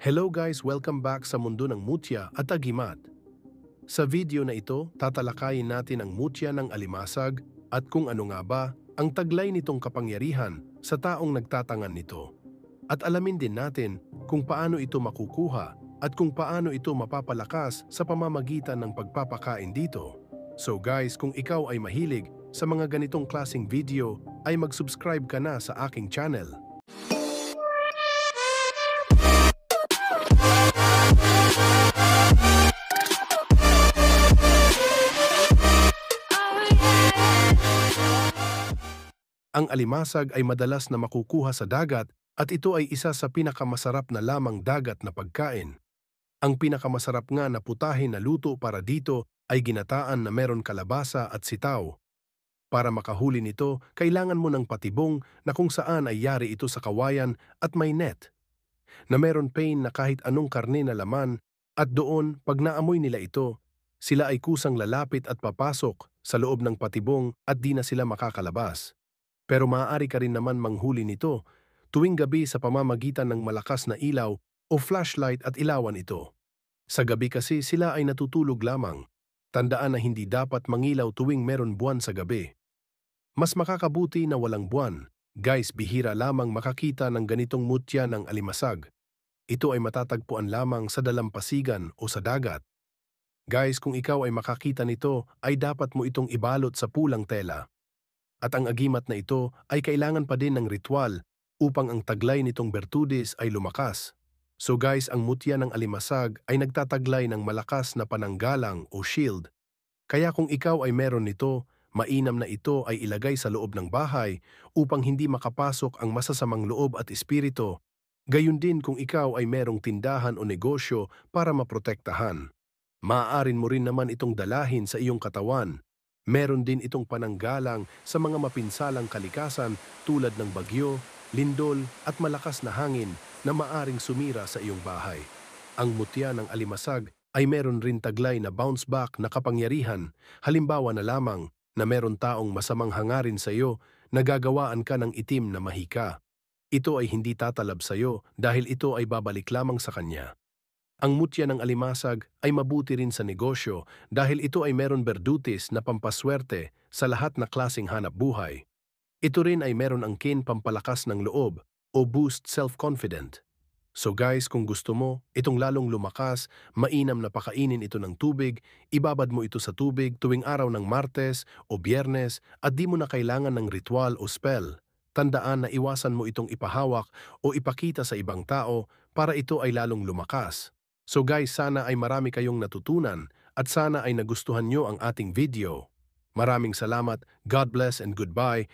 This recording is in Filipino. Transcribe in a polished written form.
Hello guys, welcome back sa mundo ng mutya at agimat. Sa video na ito, tatalakayin natin ang mutya ng alimasag at kung ano nga ba ang taglay nitong kapangyarihan sa taong nagtatangan nito. At alamin din natin kung paano ito makukuha at kung paano ito mapapalakas sa pamamagitan ng pagpapakain dito. So guys, kung ikaw ay mahilig sa mga ganitong klaseng video, ay mag-subscribe ka na sa aking channel. Ang alimasag ay madalas na makukuha sa dagat at ito ay isa sa pinakamasarap na lamang dagat na pagkain. Ang pinakamasarap nga na putahe na luto para dito ay ginataan na meron kalabasa at sitaw. Para makahuli nito, kailangan mo ng patibong na kung saan ay yari ito sa kawayan at may net, na meron pain na kahit anong karne na laman at doon, pag naamoy nila ito, sila ay kusang lalapit at papasok sa loob ng patibong at di na sila makakalabas. Pero maaari ka rin naman manghuli nito tuwing gabi sa pamamagitan ng malakas na ilaw o flashlight at ilawan ito. Sa gabi kasi sila ay natutulog lamang. Tandaan na hindi dapat mangilaw tuwing meron buwan sa gabi. Mas makakabuti na walang buwan. Guys, bihira lamang makakita ng ganitong mutya ng alimasag. Ito ay matatagpuan lamang sa dalampasigan o sa dagat. Guys, kung ikaw ay makakita nito, ay dapat mo itong ibalot sa pulang tela. At ang agimat na ito ay kailangan pa din ng ritual upang ang taglay nitong bertudes ay lumakas. So guys, ang mutya ng alimasag ay nagtataglay ng malakas na pananggalang o shield. Kaya kung ikaw ay meron nito, mainam na ito ay ilagay sa loob ng bahay upang hindi makapasok ang masasamang loob at espiritu. Gayun din kung ikaw ay merong tindahan o negosyo para maprotektahan. Maaarin mo rin naman itong dalahin sa iyong katawan. Meron din itong pananggalang sa mga mapinsalang kalikasan tulad ng bagyo, lindol at malakas na hangin na maaring sumira sa iyong bahay. Ang mutya ng alimasag ay meron rin taglay na bounce back na kapangyarihan, halimbawa na lamang na meron taong masamang hangarin sa iyo na gagawaan ka ng itim na mahika. Ito ay hindi tatalab sa iyo dahil ito ay babalik lamang sa kanya. Ang mutya ng alimasag ay mabuti rin sa negosyo dahil ito ay meron berdutis na pampaswerte sa lahat na klaseng hanap buhay. Ito rin ay meron angkin pampalakas ng loob o boost self-confident. So guys, kung gusto mo, itong lalong lumakas, mainam na pakainin ito ng tubig, ibabad mo ito sa tubig tuwing araw ng Martes o Biyernes at di mo na kailangan ng ritual o spell. Tandaan na iwasan mo itong ipahawak o ipakita sa ibang tao para ito ay lalong lumakas. So guys, sana ay marami kayong natutunan at sana ay nagustuhan nyo ang ating video. Maraming salamat, God bless and goodbye.